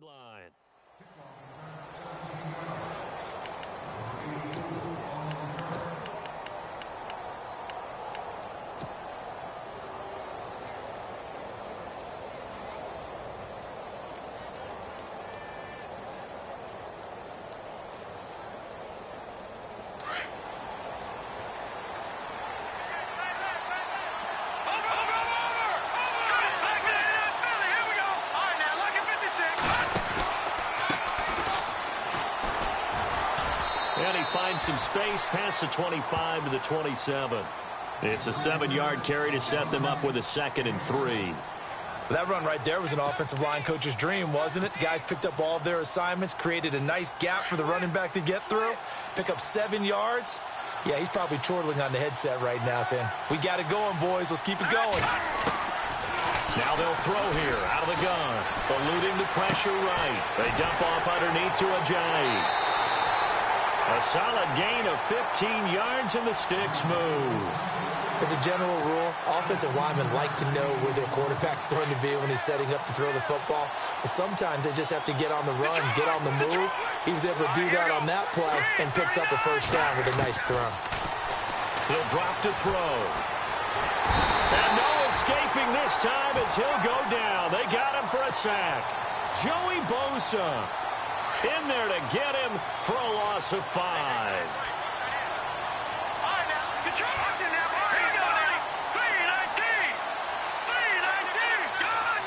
sideline. And he finds some space past the 25 to the 27. It's a 7-yard carry to set them up with a 2nd and 3. That run right there was an offensive line coach's dream, wasn't it? Guys picked up all of their assignments, created a nice gap for the running back to get through, pick up 7 yards. Yeah, he's probably chortling on the headset right now saying, we got it going, boys. Let's keep it going. Now they'll throw here out of the gun. Eluding the pressure right. They dump off underneath to Ajayi. A solid gain of 15 yards and the sticks move. As a general rule, offensive linemen like to know where their quarterback's going to be when he's setting up to throw the football. But sometimes they just have to get on the run, get on the move. He was able to do that on that play and picks up a first down with a nice throw. He'll drop to throw. And no escaping this time as he'll go down. They got him for a sack. Joey Bosa in there to get him for a loss of 5.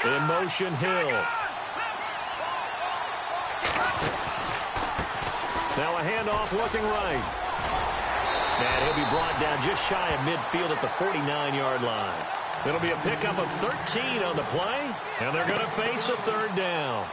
In motion, Hill. Now a handoff looking right. And he'll be brought down just shy of midfield at the 49-yard line. It'll be a pickup of 13 on the play, and they're going to face a 3rd down.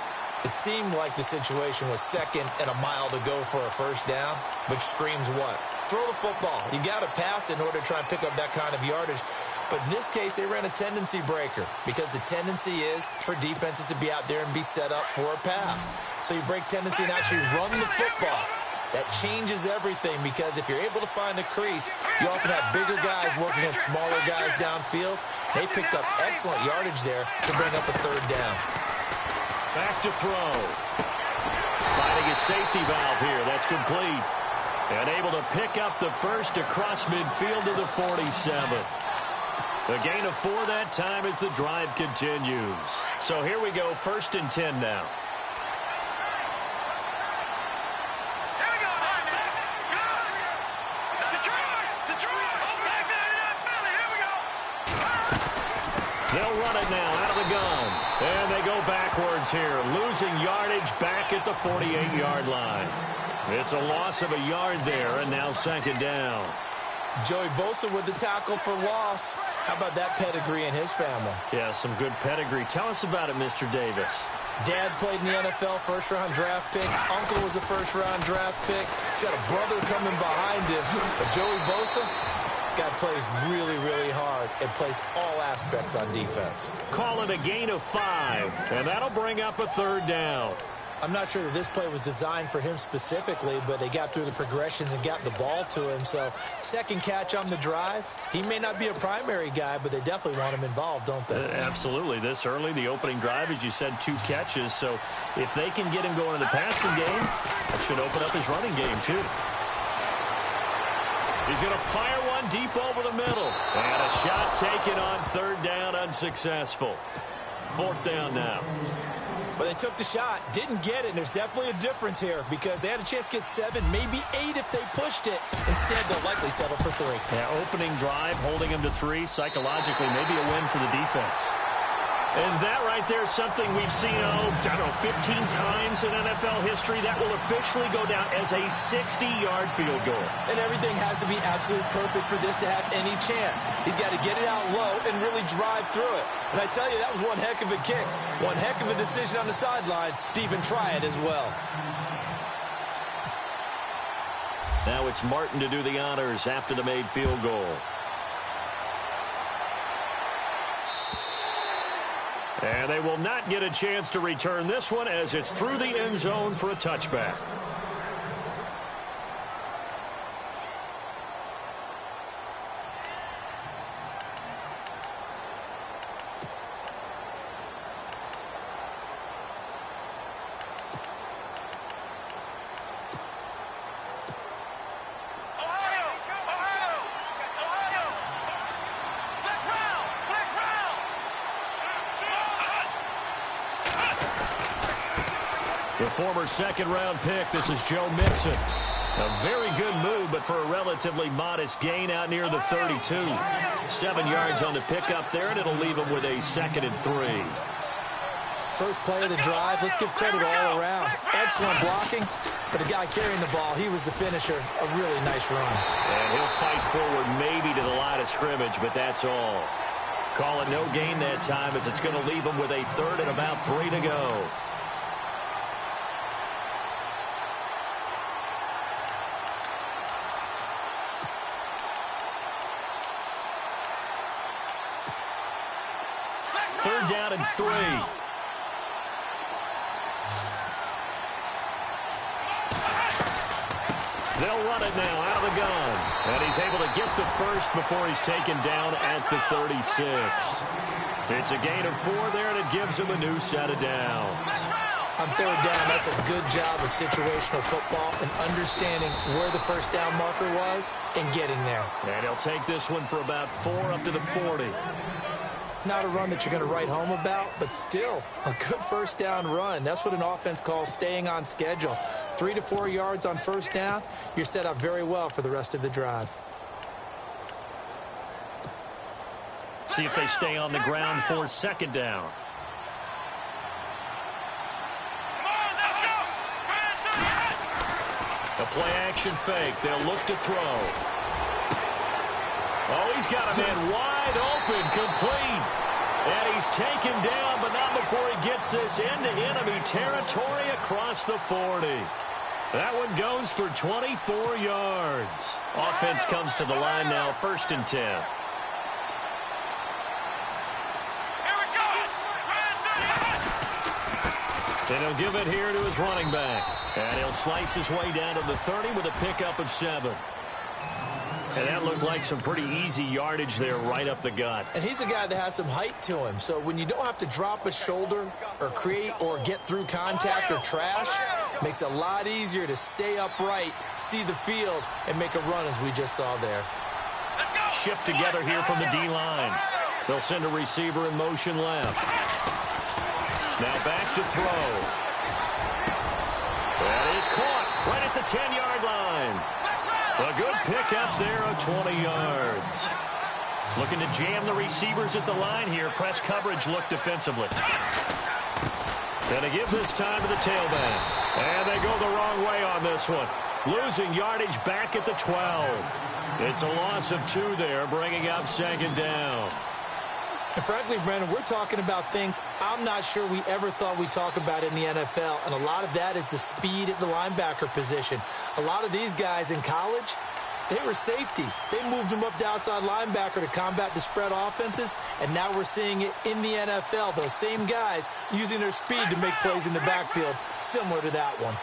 It seemed like the situation was 2nd and a mile to go for a first down, which screams what? Throw the football. You got to pass in order to try and pick up that kind of yardage. But in this case, they ran a tendency breaker because the tendency is for defenses to be out there and be set up for a pass. So you break tendency and actually run the football. That changes everything because if you're able to find a crease, you often have bigger guys working against smaller guys downfield. They picked up excellent yardage there to bring up a 3rd down. Back to throw. Finding a safety valve here. That's complete. And able to pick up the first across midfield to the 47. A gain of 4 that time as the drive continues. So here we go, 1st and 10 now. They'll run it now out of the gun. And they go backwards here, losing yardage back at the 48-yard line. It's a loss of a yard there, and now 2nd down. Joey Bosa with the tackle for loss. How about that pedigree in his family? Yeah, some good pedigree. Tell us about it, Mr. Davis. Dad played in the NFL, first-round draft pick. Uncle was a first-round draft pick. He's got a brother coming behind him. But Joey Bosa, guy plays really, really hard and plays all aspects on defense. Call it a gain of 5, and that'll bring up a 3rd down. I'm not sure that this play was designed for him specifically, but they got through the progressions and got the ball to him. So 2nd catch on the drive. He may not be a primary guy, but they definitely want him involved, don't they? Absolutely. This early, the opening drive, as you said, 2 catches. So if they can get him going in the passing game, that should open up his running game too. He's going to fire one deep over the middle. And a shot taken on 3rd down, unsuccessful. 4th down now. But they took the shot, didn't get it, and there's definitely a difference here because they had a chance to get 7, maybe 8 if they pushed it. Instead, they'll likely settle for 3. Yeah, opening drive, holding him to 3, psychologically, maybe a win for the defense. And that right there is something we've seen, 15 times in NFL history. That will officially go down as a 60-yard field goal. And everything has to be absolutely perfect for this to have any chance. He's got to get it out low and really drive through it. And I tell you, that was one heck of a kick. One heck of a decision on the sideline to even try it as well. Now it's Martin to do the honors after the made field goal. And they will not get a chance to return this one as it's through the end zone for a touchback. The former second-round pick, this is Joe Mixon. A very good move, but for a relatively modest gain out near the 32. 7 yards on the pickup there, and it'll leave him with a 2nd and 3. First play of the drive, let's give credit all around. Excellent blocking, but the guy carrying the ball, he was the finisher. A really nice run. And he'll fight forward maybe to the line of scrimmage, but that's all. Call it no gain that time as it's going to leave him with a 3rd and about 3 to go. Third down and 3. They'll run it now out of the gun. And he's able to get the first before he's taken down at the 36. It's a gain of 4 there, and it gives him a new set of downs. On third down, that's a good job of situational football and understanding where the first down marker was and getting there. And he'll take this one for about 4 up to the 40. Not a run that you're going to write home about, but still a good first down run. That's what an offense calls staying on schedule. 3 to 4 yards on first down, you're set up very well for the rest of the drive. See if they stay on the ground for 2nd down. A play-action fake. They'll look to throw. Oh, he's got a man wide open, complete. And he's taken down, but not before he gets this into enemy territory across the 40. That one goes for 24 yards. Offense comes to the line now, 1st and 10. And he'll give it here to his running back. And he'll slice his way down to the 30 with a pickup of 7. And that looked like some pretty easy yardage there right up the gut. And he's a guy that has some height to him. So when you don't have to drop a shoulder or create or get through contact or trash, makes it a lot easier to stay upright, see the field, and make a run as we just saw there. Shift together here from the D-line. They'll send a receiver in motion left. Now back to throw. That is caught right at the 10-yard line. A good pickup there of 20 yards. Looking to jam the receivers at the line here. Press coverage look defensively. Going to give this time to the tailback. And they go the wrong way on this one. Losing yardage back at the 12. It's a loss of 2 there, bringing up 2nd down. And frankly, Brandon, we're talking about things I'm not sure we ever thought we'd talk about in the NFL, and a lot of that is the speed at the linebacker position. A lot of these guys in college, they were safeties. They moved them up to outside linebacker to combat the spread offenses, and now we're seeing it in the NFL. Those same guys using their speed to make plays in the backfield, similar to that one.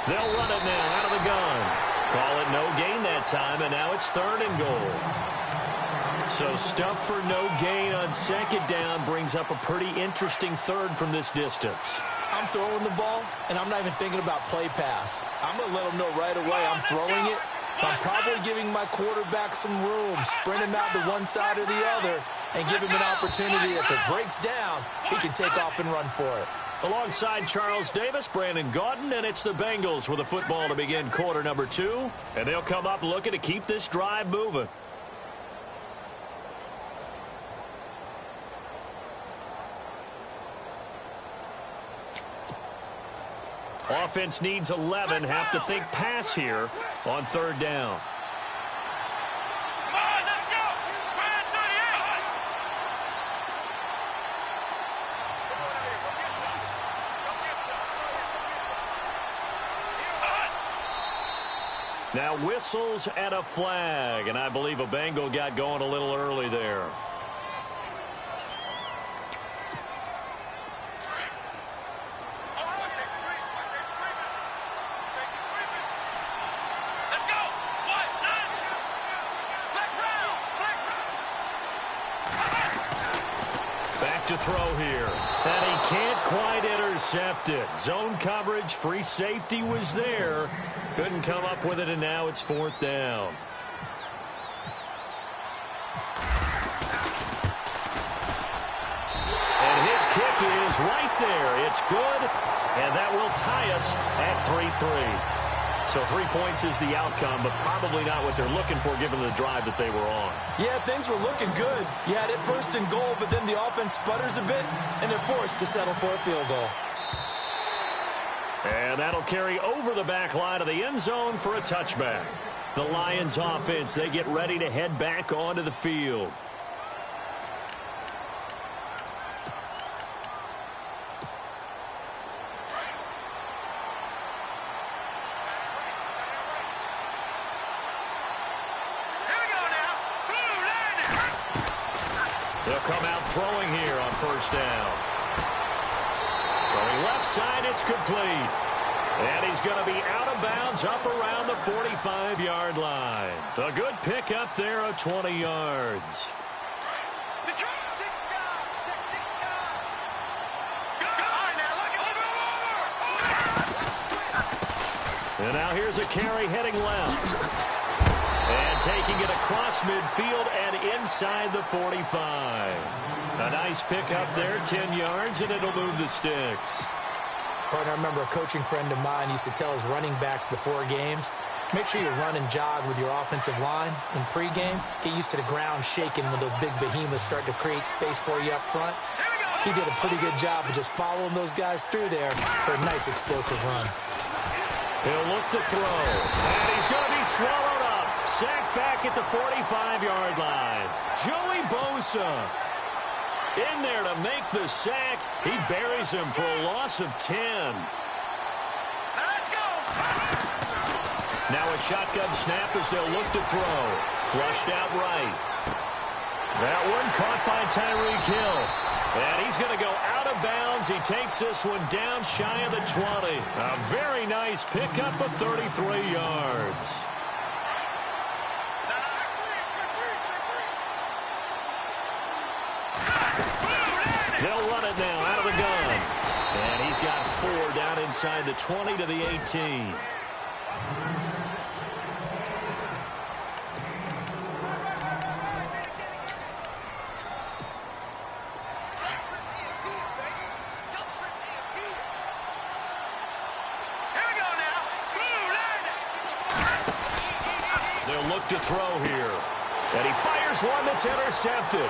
They'll run it now out of the gun. Call it no gain that time, and now it's 3rd and goal. So stuff for no gain on 2nd down brings up a pretty interesting 3rd from this distance. I'm throwing the ball, and I'm not even thinking about play pass. I'm going to let them know right away I'm throwing it. I'm probably giving my quarterback some room, sprint him out to one side or the other, and give him an opportunity. If it breaks down, he can take off and run for it. Alongside Charles Davis, Brandon Gaudin, and it's the Bengals with the football to begin quarter number 2. And they'll come up looking to keep this drive moving. Offense needs 11. Have to think pass here on 3rd down. Now whistles and a flag, and I believe a Bengal got going a little early there. Back to throw here, and he can't quite intercept it. Zone coverage, free safety was there. Couldn't come up with it, and now it's 4th down. is right there. It's good, and that will tie us at 3-3. So 3 points is the outcome, but probably not what they're looking for given the drive that they were on. Yeah, things were looking good. You had it first and goal, but then the offense sputters a bit, and they're forced to settle for a field goal. And that'll carry over the back line of the end zone for a touchback. The Lions offense, they get ready to head back onto the field. They'll come out throwing here on first down. Throwing left side, it's complete. And he's going to be out of bounds up around the 45-yard line. A good pickup there of 20 yards. And now here's a carry heading left. And taking it across midfield and inside the 45. A nice pickup there, 10 yards, and it'll move the sticks. Partner, I remember a coaching friend of mine used to tell his running backs before games, make sure you run and jog with your offensive line in pregame. Get used to the ground shaking when those big behemoths start to create space for you up front. He did a pretty good job of just following those guys through there for a nice explosive run. He'll look to throw, and he's going to be swallowed up. Sacked back at the 45-yard line. Joey Bosa in there to make the sack. He buries him for a loss of 10. Let's go. Now a shotgun snap as they'll look to throw. Flushed out right. That one caught by Tyreek Hill. And he's going to go out of bounds. He takes this one down shy of the 20. A very nice pickup of 33 yards. They'll run it now out of the gun. And he's got 4 down inside the 20 to the 18. They'll look to throw here. And he fires one that's intercepted.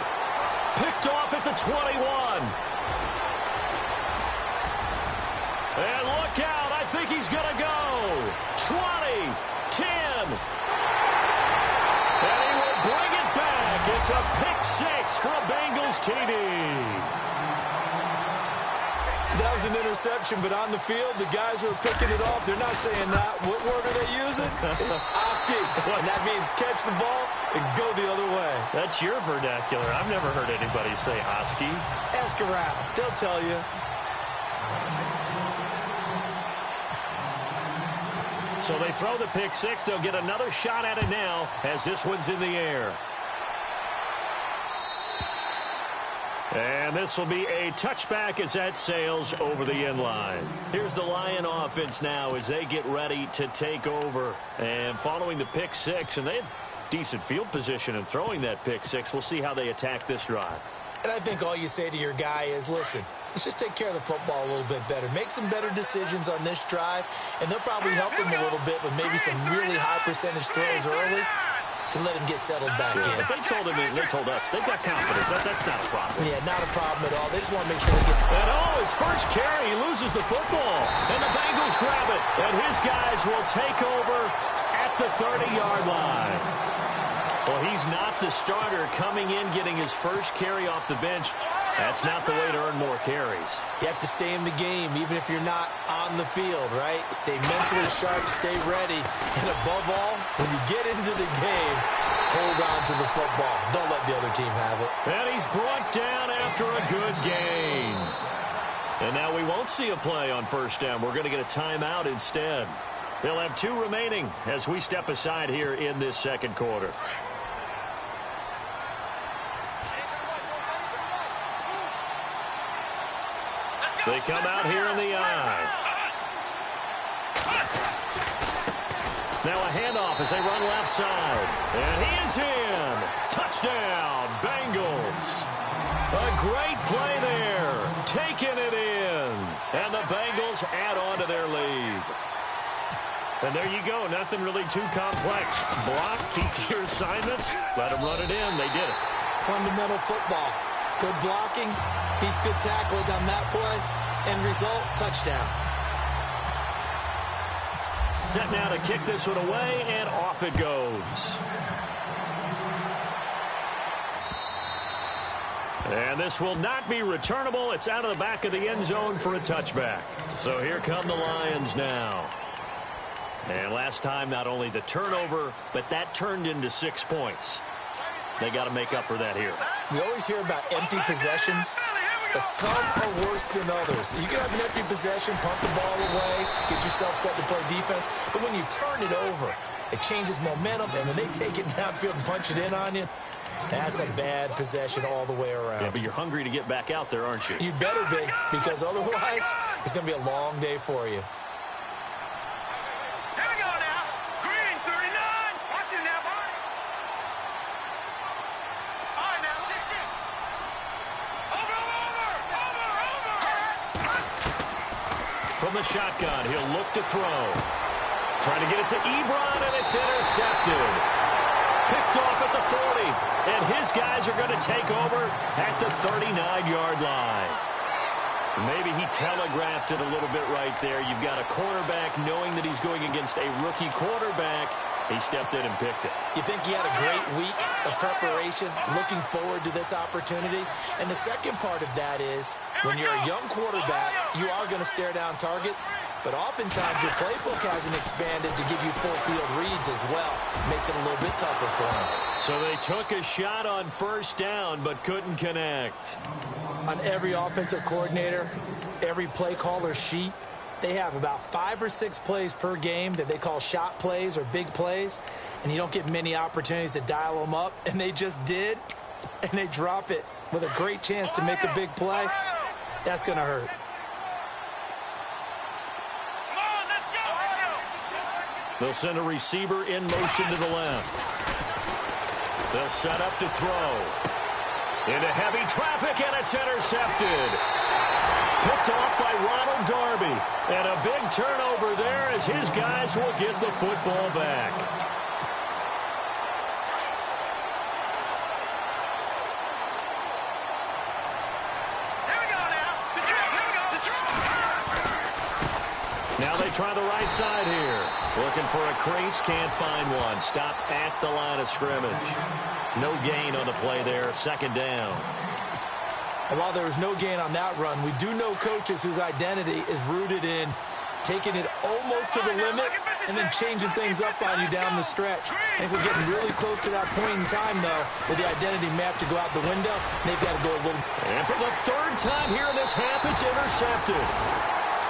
Picked off at the 21. And look out. I think he's going to go. 20, 10. And he will bring it back. It's a pick 6 for a Bengals TD. That was an interception, but on the field, the guys who are picking it off, they're not saying that. What word are they using? It's Oski. And that means catch the ball and go the other way. That's your vernacular. I've never heard anybody say Oski. Ask around. They'll tell you. So they throw the pick 6. They'll get another shot at it now as this one's in the air. And this will be a touchback as that sails over the end line. Here's the Lion offense now as they get ready to take over. And following the pick 6, and they had decent field position in throwing that pick 6. We'll see how they attack this drive. And I think all you say to your guy is, listen, let's just take care of the football a little bit better. Make some better decisions on this drive, and they'll probably help him a little bit with maybe some really high percentage throws early to let him get settled back in. They told him, they told us, they've got confidence. That's not a problem. Yeah, not a problem at all. They just want to make sure they get... And his first carry, he loses the football. And the Bengals grab it. And his guys will take over at the 30-yard line. Well, he's not the starter coming in, getting his first carry off the bench. That's not the way to earn more carries. You have to stay in the game, even if you're not on the field, right? Stay mentally sharp, stay ready. And above all, when you get into the game, hold on to the football. Don't let the other team have it. And he's brought down after a good gain. And now we won't see a play on first down. We're going to get a timeout instead. They'll have 2 remaining as we step aside here in this second quarter. They come out here in the eye. Now a handoff as they run left side. And he is in. Touchdown, Bengals. A great play there. Taking it in. And the Bengals add on to their lead. And there you go. Nothing really too complex. Block, keep to your assignments, let them run it in. They did it. Fundamental football. Good blocking, beats good tackling on that play. End result, touchdown. Set now to kick this one away, and off it goes. And this will not be returnable. It's out of the back of the end zone for a touchback. So here come the Lions now. And last time, not only the turnover, but that turned into 6 points. They got to make up for that here. We always hear about empty possessions, but some are worse than others. You can have an empty possession, pump the ball away, get yourself set to play defense, but when you turn it over, it changes momentum, and when they take it downfield and punch it in on you, that's a bad possession all the way around. Yeah, but you're hungry to get back out there, aren't you? You better be, because otherwise, it's going to be a long day for you. From the shotgun, he'll look to throw. Trying to get it to Ebron, and it's intercepted. Picked off at the 40, and his guys are going to take over at the 39-yard line. Maybe he telegraphed it a little bit right there. You've got a cornerback knowing that he's going against a rookie quarterback. He stepped in and picked it. You think he had a great week of preparation, looking forward to this opportunity? And the second part of that is, when you're a young quarterback, you are going to stare down targets, but oftentimes your playbook hasn't expanded to give you full field reads as well. Makes it a little bit tougher for him. So they took a shot on first down, but couldn't connect. On every offensive coordinator, every play caller sheet, they have about 5 or 6 plays per game that they call shot plays or big plays, and you don't get many opportunities to dial them up, and they just did, and they drop it with a great chance to make a big play. That's going to hurt. They'll send a receiver in motion to the left. They'll set up to throw. Into heavy traffic, and it's intercepted. Picked off by Ronald Darby. And a big turnover there as his guys will get the football back. Now they try the right side here. Looking for a crease, can't find one. Stopped at the line of scrimmage. No gain on the play there, second down. And while there was no gain on that run, we do know coaches whose identity is rooted in taking it almost to the limit and then changing things up on you down the stretch. I think we're getting really close to that point in time, though, where the identity map to go out the window, and they've got to go a little. And for the third time here in this half, it's intercepted.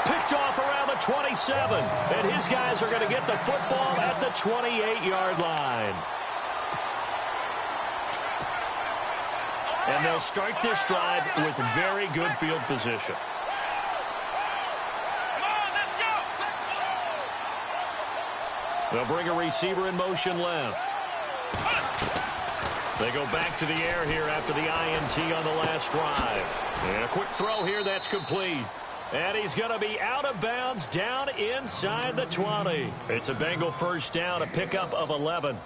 Picked off around the 27, and his guys are going to get the football at the 28-yard line. And they'll start this drive with very good field position. They'll bring a receiver in motion left. They go back to the air here after the INT on the last drive. And a quick throw here that's complete. And he's going to be out of bounds down inside the 20. It's a Bengal first down, a pickup of 11.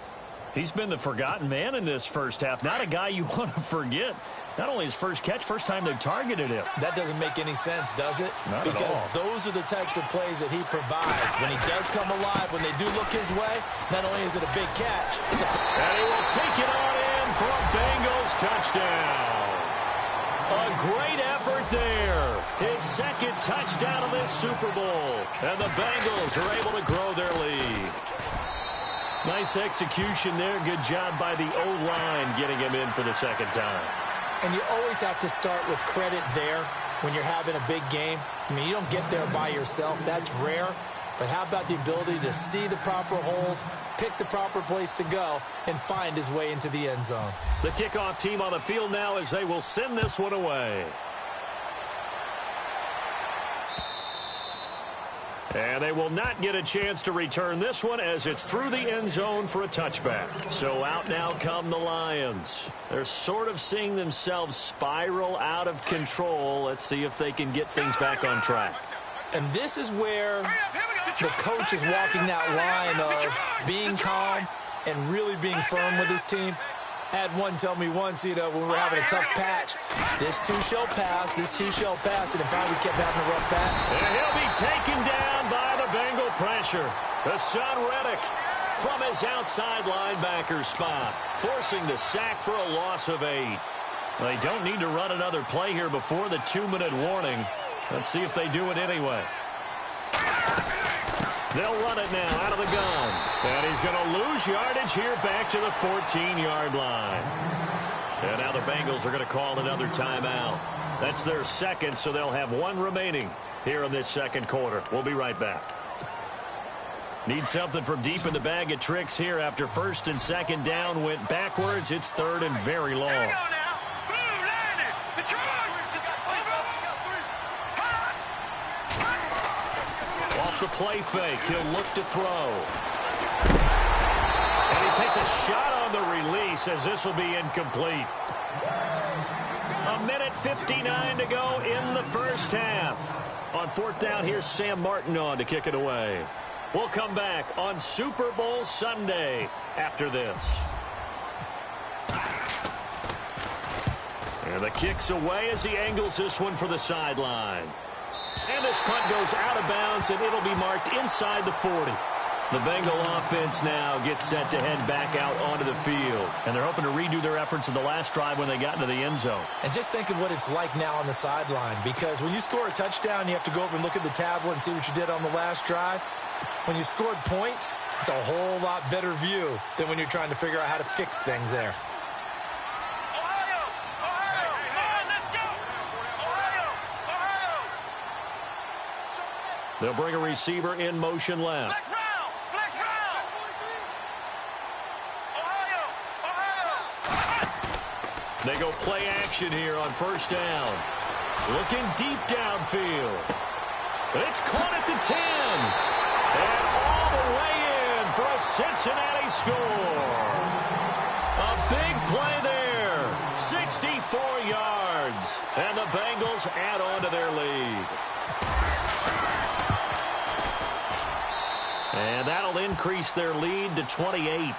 He's been the forgotten man in this first half. Not a guy you want to forget. Not only his first catch, first time they've targeted him. That doesn't make any sense, does it? Not because at all. Those are the types of plays that he provides. When he does come alive, when they do look his way, not only is it a big catch, it's a... And he will take it on in for a Bengals touchdown. A great effort there. His second touchdown of this Super Bowl. And the Bengals are able to grow their lead. Nice execution there. Good job by the O-line getting him in for the second time. And you always have to start with credit there when you're having a big game. I mean, you don't get there by yourself. That's rare. But how about the ability to see the proper holes, pick the proper place to go, and find his way into the end zone? The kickoff team on the field now as they will send this one away. And they will not get a chance to return this one as it's through the end zone for a touchback. So out now come the Lions. They're sort of seeing themselves spiral out of control. Let's see if they can get things back on track. And this is where the coach is walking that line of being calm and really being firm with his team. I had one tell me once, when we were having a tough patch, this too shall pass, and if finally we kept having a rough patch. And he'll be taken down by the Bengal pressure. Hassan Reddick from his outside linebacker spot, forcing the sack for a loss of 8. They don't need to run another play here before the 2-minute warning. Let's see if they do it anyway. They'll run it now out of the gun. And he's going to lose yardage here back to the 14-yard line. And now the Bengals are going to call another timeout. That's their second, so they'll have one remaining here in this second quarter. We'll be right back. Need something from deep in the bag of tricks here after first and second down went backwards. It's third and very long. The play fake. He'll look to throw. And he takes a shot on the release as this will be incomplete. 1:59 to go in the first half. On fourth down, here's Sam Martin on to kick it away. We'll come back on Super Bowl Sunday after this. And the kick's away as he angles this one for the sideline. And this punt goes out of bounds, and it'll be marked inside the 40. The Bengal offense now gets set to head back out onto the field. And they're hoping to redo their efforts in the last drive when they got into the end zone. And just think of what it's like now on the sideline. Because when you score a touchdown, you have to go over and look at the tablet and see what you did on the last drive. When you scored points, it's a whole lot better view than when you're trying to figure out how to fix things there. They'll bring a receiver in motion left. They go play action here on first down. Looking deep downfield. But it's caught at the 10. And all the way in for a Cincinnati score. A big play there. 64 yards. And the Bengals add on to their lead. And that'll increase their lead to 28.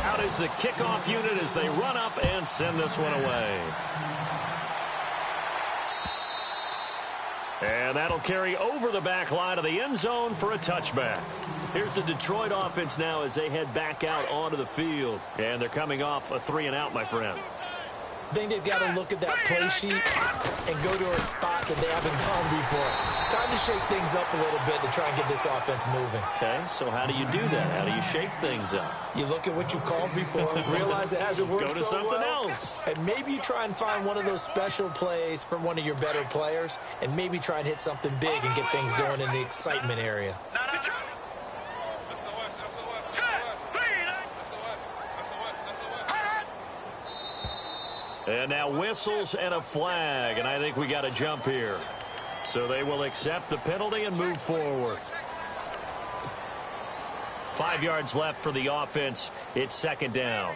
Out is the kickoff unit as they run up and send this one away. And that'll carry over the back line of the end zone for a touchback. Here's the Detroit offense now as they head back out onto the field. And they're coming off a 3-and-out, my friend. I think they've got to look at that play sheet and go to a spot that they haven't gone before. Time to shake things up a little bit to try and get this offense moving. Okay, so how do you do that? How do you shake things up? You look at what you've called before, realize it hasn't worked so well. Go to something else. And maybe you try and find one of those special plays from one of your better players, and maybe try and hit something big and get things going in the excitement area. And now whistles and a flag, and I think we got a jump here. So they will accept the penalty and move forward. 5 yards left for the offense. It's second down.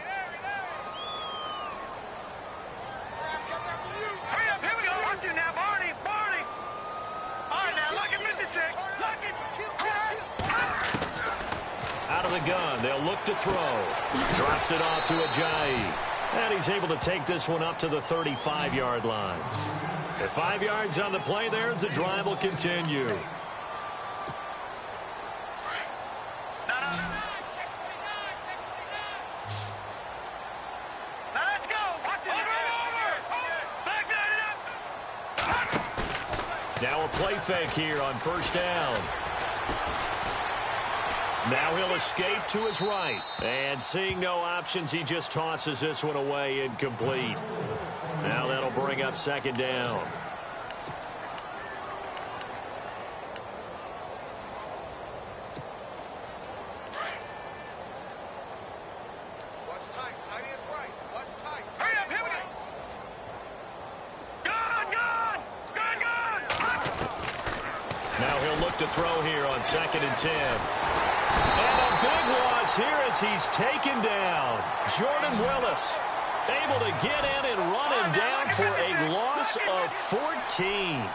Out of the gun, they'll look to throw. Drops it off to Ajayi. And he's able to take this one up to the 35-yard line. At 5 yards on the play there, as the drive will continue. Now a play fake here on first down. Now he'll escape to his right. And seeing no options, he just tosses this one away incomplete. Now that'll bring up second down. Now he'll look to throw here on 2nd and 10. And a big loss here as he's taken down. Jordan Willis able to get in and run him down for a loss of 14.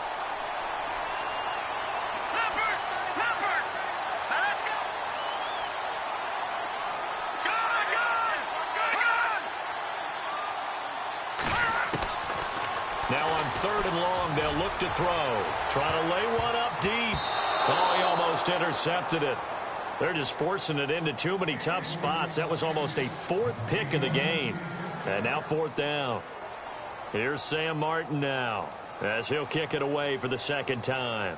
Now on 3rd and long, they'll look to throw. Try to lay one up deep. Oh, he almost intercepted it. They're just forcing it into too many tough spots. That was almost a 4th pick of the game. And now 4th down. Here's Sam Martin now as he'll kick it away for the 2nd time.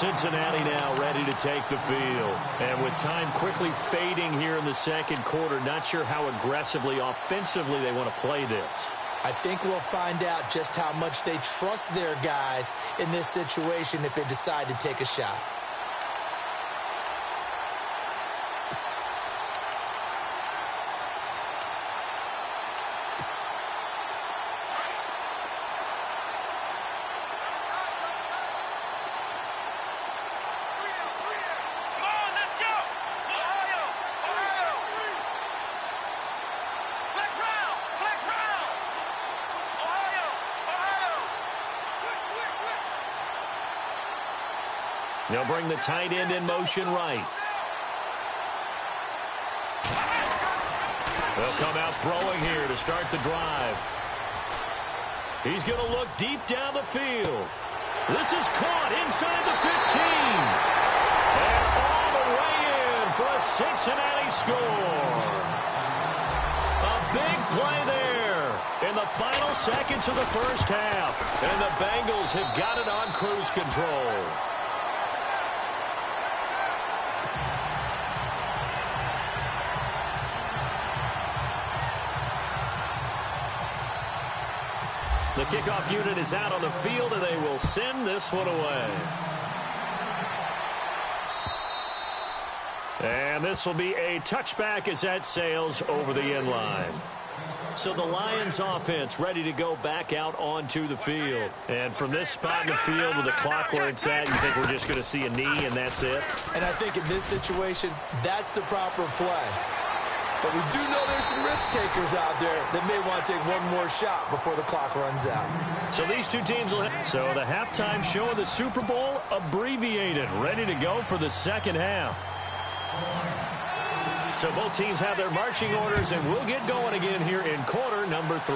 Cincinnati now ready to take the field. And with time quickly fading here in the 2nd quarter, not sure how aggressively, offensively they want to play this. I think we'll find out just how much they trust their guys in this situation if they decide to take a shot. They'll bring the tight end in motion right. They'll come out throwing here to start the drive. He's going to look deep down the field. This is caught inside the 15. And all the way in for a Cincinnati score. A big play there in the final seconds of the first half. And the Bengals have got it on cruise control. The kickoff unit is out on the field, and they will send this one away. And this will be a touchback as that sails over the end line. So the Lions offense ready to go back out onto the field. And from this spot in the field with the clock where it's at, you think we're just going to see a knee and that's it? And I think in this situation, that's the proper play. But we do know there's some risk takers out there that may want to take one more shot before the clock runs out. So these two teams will so the halftime show of the Super Bowl abbreviated, ready to go for the 2nd half. So both teams have their marching orders, and we'll get going again here in quarter number 3.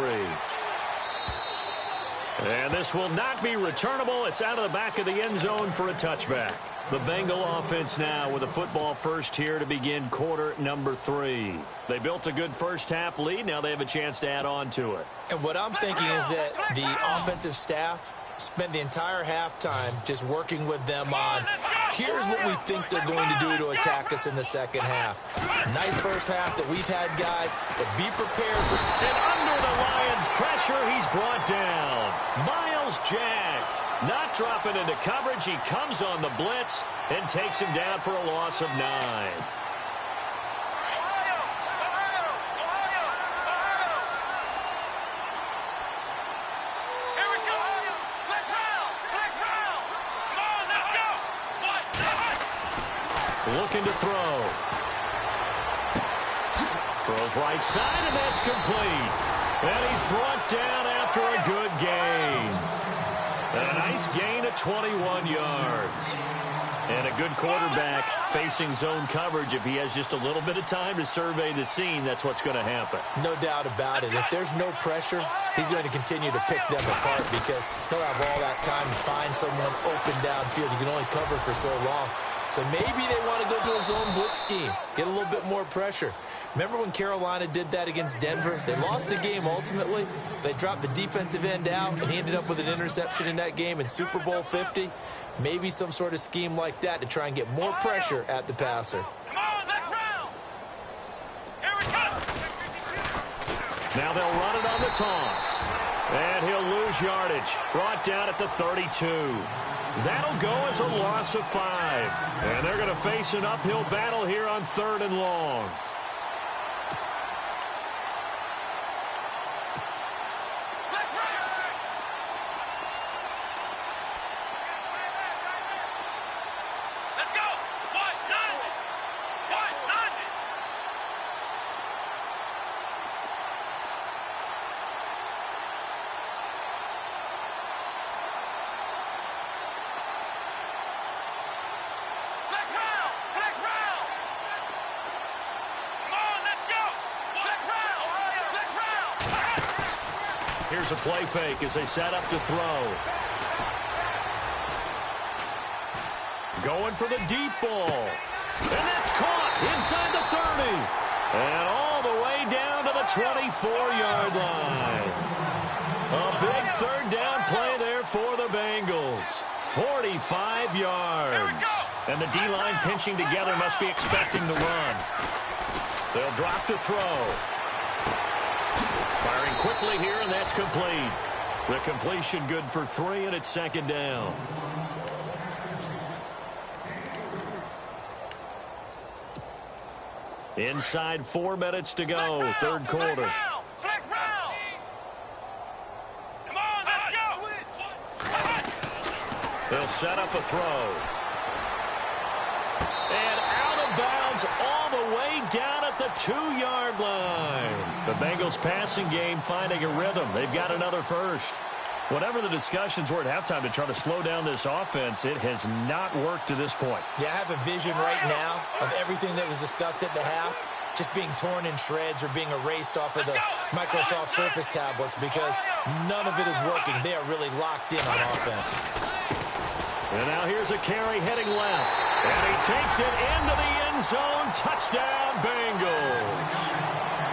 And this will not be returnable. It's out of the back of the end zone for a touchback. The Bengal offense now with a football first here to begin quarter number 3. They built a good first half lead. Now they have a chance to add on to it. And what I'm thinking is that the offensive staff spent the entire halftime just working with them on, here's what we think they're going to do to attack us in the 2nd half. Nice first half that we've had, guys, but be prepared for... And under the Lions' pressure, he's brought down. Miles Jack not dropping into coverage. He comes on the blitz and takes him down for a loss of 9. Looking to throw. Throws right side, and that's complete. And he's brought down after a good gain. And a nice gain of 21 yards. And a good quarterback facing zone coverage. If he has just a little bit of time to survey the scene, that's what's going to happen. No doubt about it. If there's no pressure, he's going to continue to pick them apart because he'll have all that time to find someone open downfield. You can only cover for so long. So maybe they want to go to a zone blitz scheme, get a little bit more pressure. Remember when Carolina did that against Denver? They lost the game ultimately. They dropped the defensive end out, and he ended up with an interception in that game in Super Bowl 50. Maybe some sort of scheme like that to try and get more pressure at the passer. Now they'll run it on the toss. And he'll lose yardage. Brought down at the 32. That'll go as a loss of 5. And they're going to face an uphill battle here on 3rd and long. Here's a play fake as they set up to throw. Going for the deep ball. And that's caught inside the 30. And all the way down to the 24-yard line. A big 3rd down play there for the Bengals. 45 yards. And the D-line pinching together must be expecting the run. They'll drop to throw. Firing quickly here, and that's complete. The completion good for 3, and it's 2nd down. Inside 4 minutes to go, 3rd quarter. They'll set up a throw. And out of bounds all the way down at the 2-yard line. The Bengals passing game finding a rhythm. They've got another first. Whatever the discussions were at halftime to try to slow down this offense, it has not worked to this point. Yeah, I have a vision right now of everything that was discussed at the half just being torn in shreds or being erased off of the Microsoft Surface tablets because none of it is working. They are really locked in on offense. And now here's a carry heading left. And he takes it into the end zone. Touchdown, Bengals.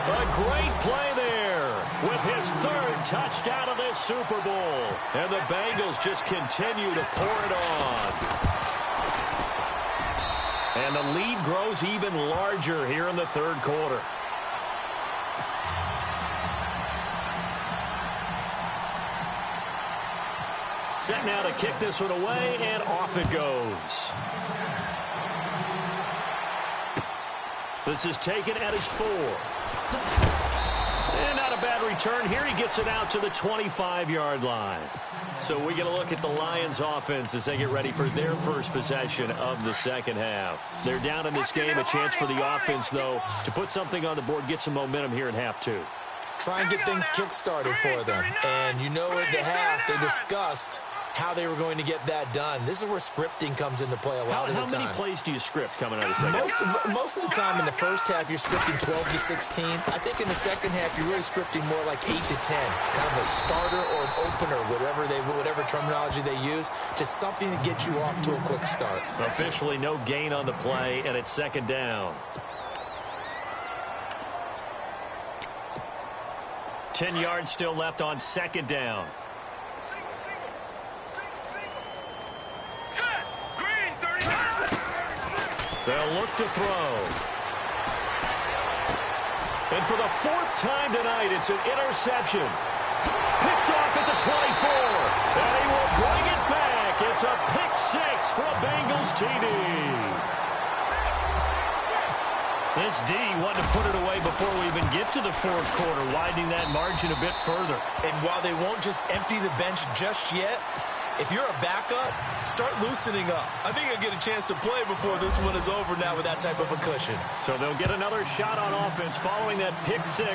A great play there with his 3rd touchdown of this Super Bowl. And the Bengals just continue to pour it on. And the lead grows even larger here in the 3rd quarter. Set now to kick this one away, and off it goes. This is taken at his 4. And not a bad return here. He gets it out to the 25-yard line. So we get a look at the Lions offense as they get ready for their first possession of the 2nd half. They're down in this game. A chance for the offense, though, to put something on the board, get some momentum here in half 2. Try and get things kick-started for them. And you know at the half, they discussed how they were going to get that done. This is where scripting comes into play a lot of the time. How many plays do you script coming out of the 2nd half? Most of the time in the first half, you're scripting 12 to 16. I think in the 2nd half, you're really scripting more like 8 to 10. Kind of a starter or an opener, whatever terminology they use. Just something to get you off to a quick start. Officially no gain on the play, and it's 2nd down. 10 yards still left on 2nd down. They'll look to throw. And for the 4th time tonight, it's an interception. Picked off at the 24. And he will bring it back. It's a pick 6 for a Bengals TD. This D wanted to put it away before we even get to the 4th quarter, widening that margin a bit further. And while they won't just empty the bench just yet, if you're a backup, start loosening up. I think you'll get a chance to play before this one is over now with that type of a cushion. So they'll get another shot on offense following that pick 6.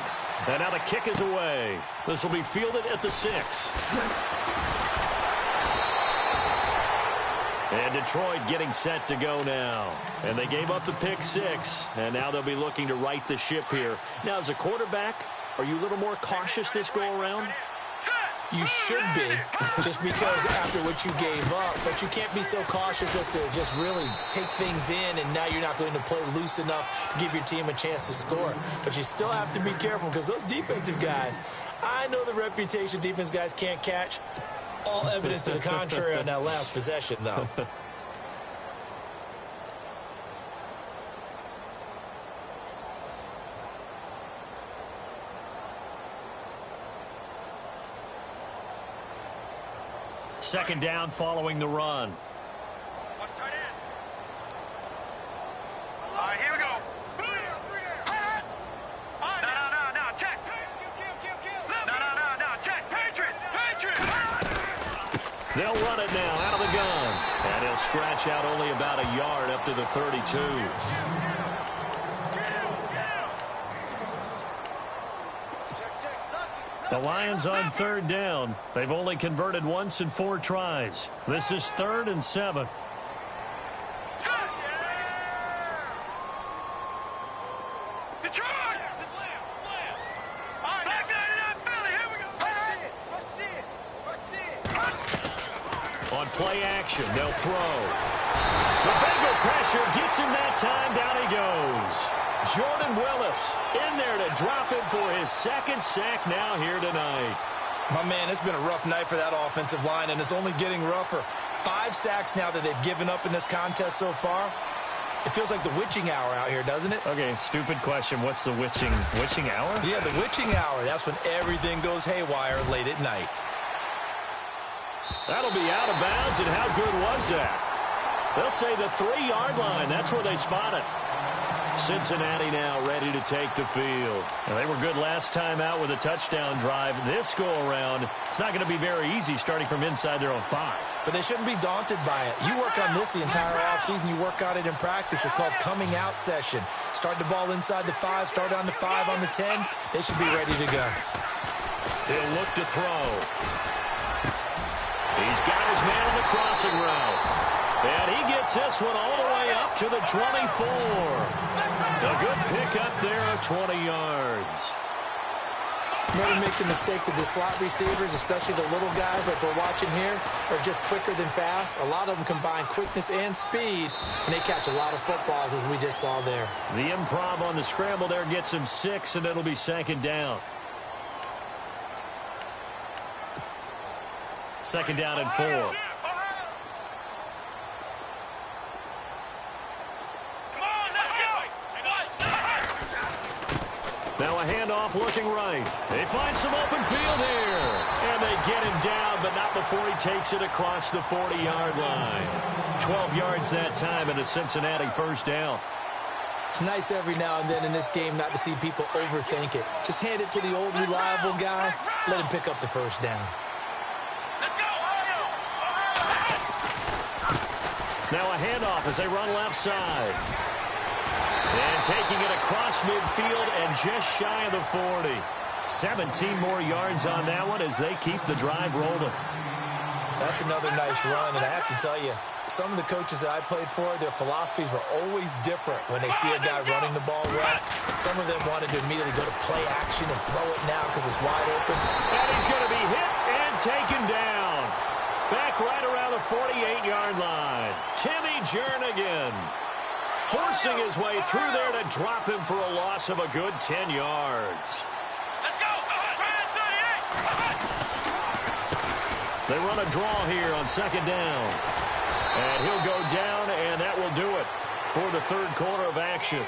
And now the kick is away. This will be fielded at the 6. And Detroit getting set to go now. And they gave up the pick 6. And now they'll be looking to right the ship here. Now, as a quarterback, are you a little more cautious this go-around? You should be, just because after what you gave up. But you can't be so cautious as to just really take things in, and now you're not going to play loose enough to give your team a chance to score. But you still have to be careful because those defensive guys, I know the reputation defense guys can't catch. All evidence to the contrary on that last possession, though. Second down following the run. All right, here we go. No, check. No, check. Patriot. They'll run it now out of the gun. And he'll scratch out only about a yard up to the 32. The Lions on third down. They've only converted once in 4 tries. This is 3rd and 7. On play action, they'll throw. The Bengal pressure gets him that time. Down he goes. Jordan Willis in there to drop him for his 2nd sack now here tonight. My man, it's been a rough night for that offensive line, and it's only getting rougher. 5 sacks now that they've given up in this contest so far. It feels like the witching hour out here, doesn't it? Okay, stupid question. What's the witching hour? Yeah, the witching hour. That's when everything goes haywire late at night. That'll be out of bounds, and how good was that? They'll say the 3-yard line. That's where they spot it. Cincinnati now ready to take the field. And they were good last time out with a touchdown drive. This go-around, it's not going to be very easy starting from inside their own 5. But they shouldn't be daunted by it. You work on this the entire offseason. You work on it in practice. It's called coming out session. Start the ball inside the 5, start on the 5, on the 10. They should be ready to go. He'll look to throw. He's got his man on the crossing route. And he gets this one all the way up to the 24. A good pick up there of 20 yards. Never make the mistake that the slot receivers, especially the little guys like we're watching here, are just quicker than fast. A lot of them combine quickness and speed, and they catch a lot of footballs, as we just saw there. The improv on the scramble there gets him 6, and it'll be 2nd down. 2nd down and 4. Now a handoff looking right. They find some open field here. And they get him down, but not before he takes it across the 40-yard line. 12 yards that time, and a Cincinnati 1st down. It's nice every now and then in this game not to see people overthink it. Just hand it to the old reliable guy. Let him pick up the 1st down. Now a handoff as they run left side. And taking it across midfield and just shy of the 40. 17 more yards on that one as they keep the drive rolling. That's another nice run, and I have to tell you, some of the coaches that I played for, their philosophies were always different when they see a guy running the ball well. Some of them wanted to immediately go to play action and throw it now because it's wide open. And he's going to be hit and taken down. Back right around the 48-yard line. Timmy Jernigan forcing his way through there to drop him for a loss of a good 10 yards. Let's go. They run a draw here on 2nd down. And he'll go down, and that will do it for the 3rd quarter of action.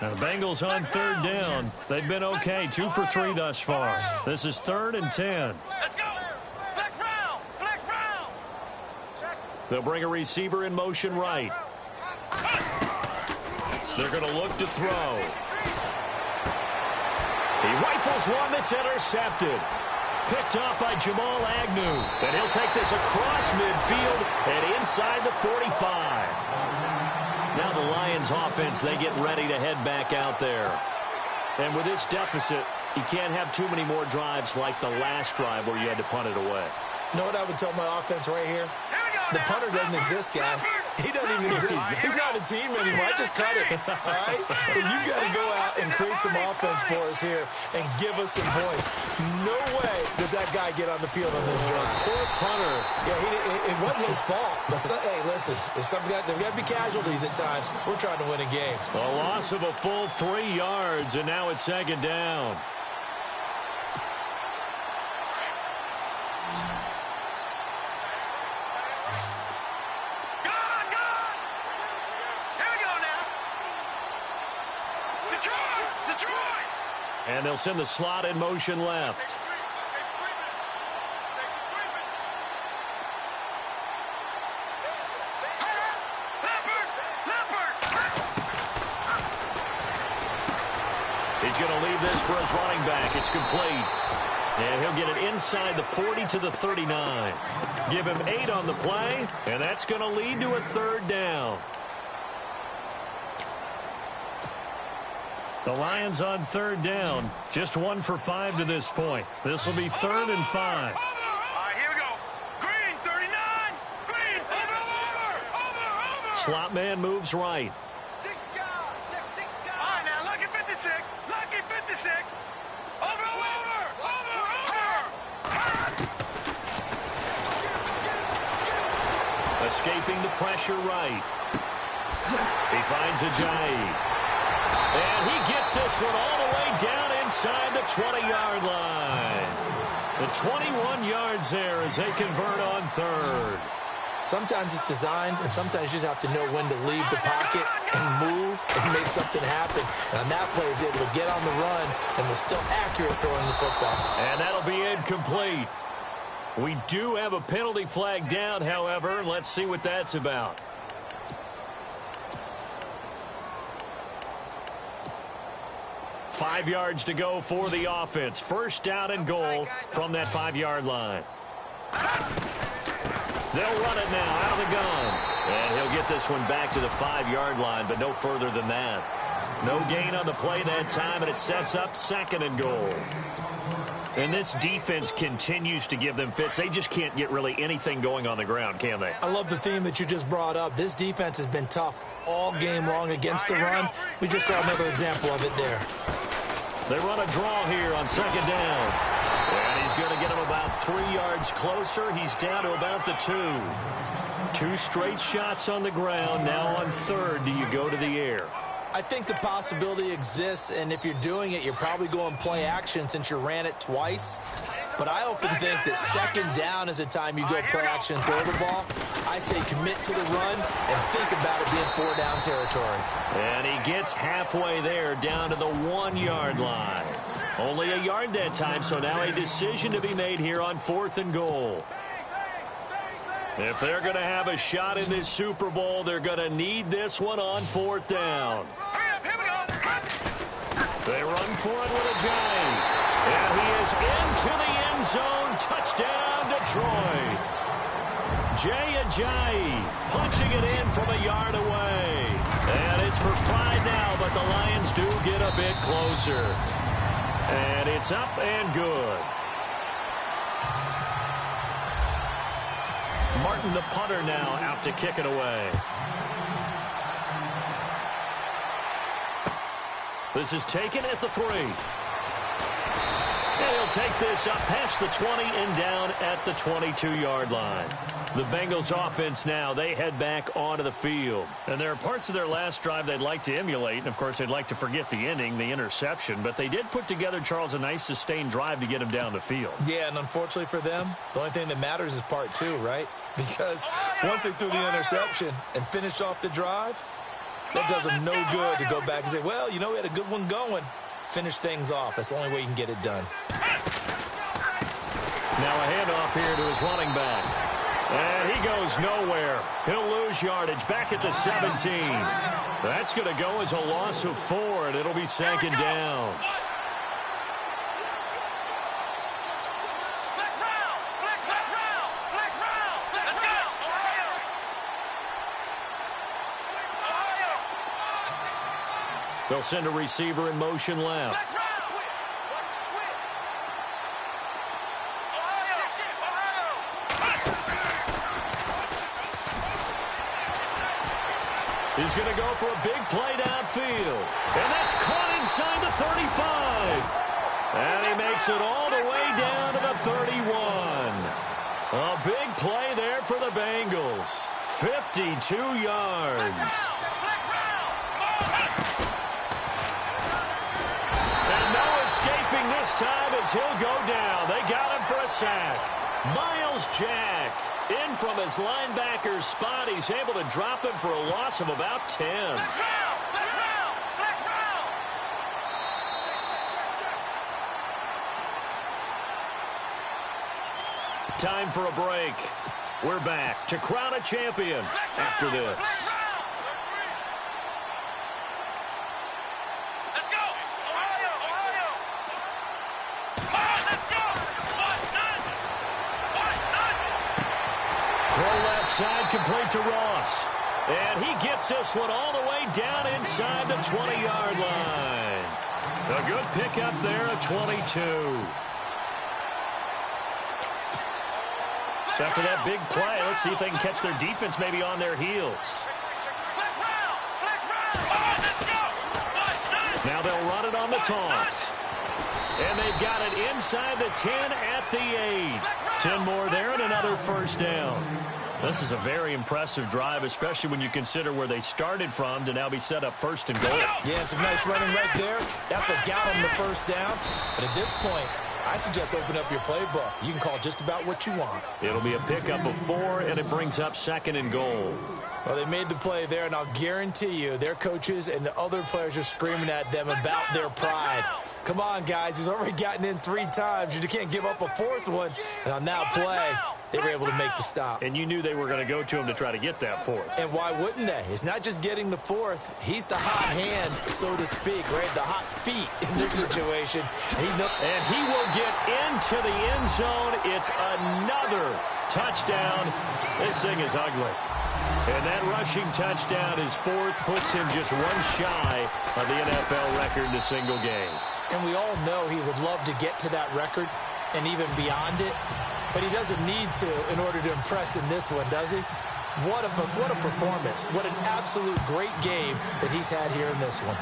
Now the Bengals on 3rd down. They've been okay, 2 for 3 thus far. This is 3rd and 10. Let's go. Flex round. They'll bring a receiver in motion right. They're going to look to throw. He rifles one that's intercepted. Picked up by Jamal Agnew. And he'll take this across midfield and inside the 45. Now the Lions offense, they get ready to head back out there. And with this deficit, you can't have too many more drives like the last drive where you had to punt it away. You know what I would tell my offense right here? The punter doesn't exist, guys. He doesn't even exist. He's not a team anymore. I just cut it, all right? So you've got to go out and create some offense for us here and give us some points. No way does that guy get on the field on this drive. Poor punter. Yeah, it wasn't his fault. But hey, listen, there's got to be casualties at times. We're trying to win a game. A loss of a full 3 yards, and now it's 2nd down. Detroit! Detroit! And they'll send the slot in motion left. He's going to leave this for his running back. It's complete. And he'll get it inside the 40 to the 39. Give him 8 on the play, and that's going to lead to a third down. The Lions on third down. Just 1 for 5 to this point. This will be 3rd and 5. All right, here we go. Green, 39. Green, over. Slot man moves right. All right, now, lucky 56. Lucky 56. Over. Escaping the pressure right. He finds Ajayi. And he gets this one all the way down inside the 20-yard line. The 21 yards there as they convert on third. Sometimes it's designed, and sometimes you just have to know when to leave the pocket and move and make something happen. And on that play, he's able to get on the run and was still accurate throwing the football. And that'll be incomplete. We do have a penalty flag down, however. Let's see what that's about. Five yards to go for the offense. First down and goal from that 5-yard line. They'll run it now out of the gun. And he'll get this one back to the 5-yard line, but no further than that. No gain on the play that time, and it sets up 2nd and goal. And this defense continues to give them fits. They just can't get really anything going on the ground, can they? I love the theme that you just brought up. This defense has been tough all game long against the run. We just saw another example of it there. They run a draw here on 2nd down. And he's going to get him about 3 yards closer. He's down to about the 2. 2 straight shots on the ground. Now on 3rd, do you go to the air? I think the possibility exists, and if you're doing it, you're probably going play action since you ran it twice. But I often think that 2nd down is a time you go play action and throw the ball. I say commit to the run and think about it being 4-down territory. And he gets halfway there, down to the 1-yard line. Only a yard that time, so now a decision to be made here on 4th and goal. If they're going to have a shot in this Super Bowl, they're going to need this one on 4th down. They run for it with Ajayi. And he is into the end zone. Touchdown, Detroit. Jay Ajayi punching it in from a yard away. And it's for pride now, but the Lions do get a bit closer. And it's up and good. Martin, the punter, now out to kick it away. This is taken at the 3. And he'll take this up past the 20 and down at the 22-yard line. The Bengals offense now, they head back onto the field. And there are parts of their last drive they'd like to emulate. And, of course, they'd like to forget the ending, the interception. But they did put together, Charles, a nice sustained drive to get him down the field. Yeah, and unfortunately for them, the only thing that matters is part 2, right? Because once they threw the interception and finished off the drive, that does them no good to go back and say, well, you know, we had a good one going. Finish things off. That's the only way you can get it done. Now a handoff here to his running back. And he goes nowhere. He'll lose yardage back at the 17. That's going to go as a loss of 4, and it'll be 2nd down. They'll send a receiver in motion left. He's going to go for a big play downfield. And that's caught inside the 35. And he makes it all the way down to the 31. A big play there for the Bengals. 52 yards. Escaping this time as he'll go down. They got him for a sack. Miles Jack in from his linebacker spot. He's able to drop him for a loss of about 10. Time for a break. We're back to crown a champion after this. Let's go! Ohio! Ohio! Let's go! Throw left side, complete to Ross. And he gets this one all the way down inside the 20-yard line. A good pickup there at 22. So after that big play, let's see if they can catch their defense maybe on their heels. Now they'll run it on the toss. And they've got it inside the 10 at the 8. 10 more there and another first down. This is a very impressive drive, especially when you consider where they started from to now be set up first and goal. Yeah, some nice running right there. That's what got them the first down. But at this point, I suggest open up your playbook. You can call just about what you want. It'll be a pickup of 4, and it brings up second and goal. Well, they made the play there, and I'll guarantee you their coaches and the other players are screaming at them about their pride. Come on, guys. He's already gotten in 3 times. You can't give up a 4th one. And on that play, they were able to make the stop. And you knew they were going to go to him to try to get that 4th. And why wouldn't they? It's not just getting the 4th. He's the hot hand, so to speak, right? The hot feet in this situation. And he will get into the end zone. It's another touchdown. This thing is ugly. And that rushing touchdown is 4th, puts him just 1 shy of the NFL record in a single game. And we all know he would love to get to that record and even beyond it. But he doesn't need to in order to impress in this one, does he? What a performance. What an absolute great game that he's had here in this one.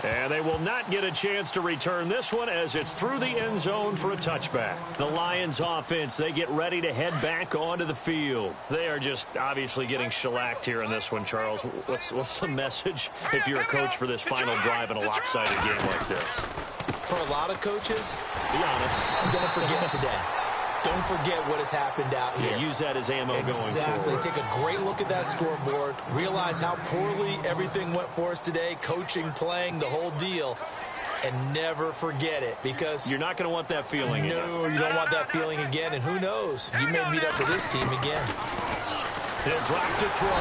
And they will not get a chance to return this one as it's through the end zone for a touchback. The Lions offense, they get ready to head back onto the field. They are just obviously getting shellacked here in this one, Charles. What's the message if you're a coach for this final drive in a lopsided game like this? For a lot of coaches, be honest, don't forget today. Don't forget what has happened out here. Yeah, use that as ammo going forward. Exactly. Take a great look at that scoreboard. Realize how poorly everything went for us today. Coaching, playing, the whole deal. And never forget it because... You're not going to want that feeling again. No, you don't want that feeling again. And who knows? You may meet up with this team again. He'll drop to throw.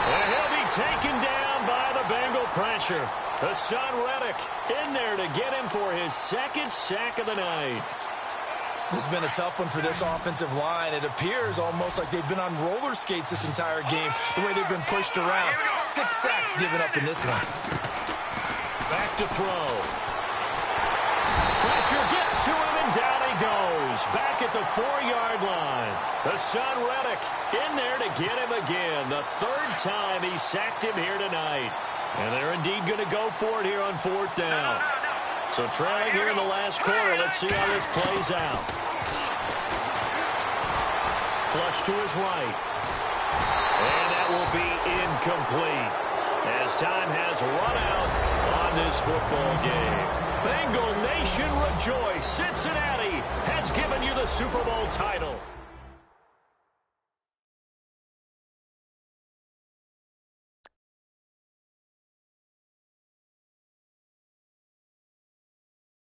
And he'll be taken down by the Bengal pressure. Hassan Reddick in there to get him for his 2nd sack of the night. This has been a tough one for this offensive line. It appears almost like they've been on roller skates this entire game, the way they've been pushed around. 6 sacks given up in this one. Back to throw. Pressure gets to him, and down he goes. Back at the 4-yard line. Hassan Reddick in there to get him again. The 3rd time he sacked him here tonight. And they're indeed going to go for it here on 4th down. So trailing here in the last quarter. Let's see how this plays out. Flush to his right. And that will be incomplete as time has run out on this football game. Bengal Nation rejoice. Cincinnati has given you the Super Bowl title.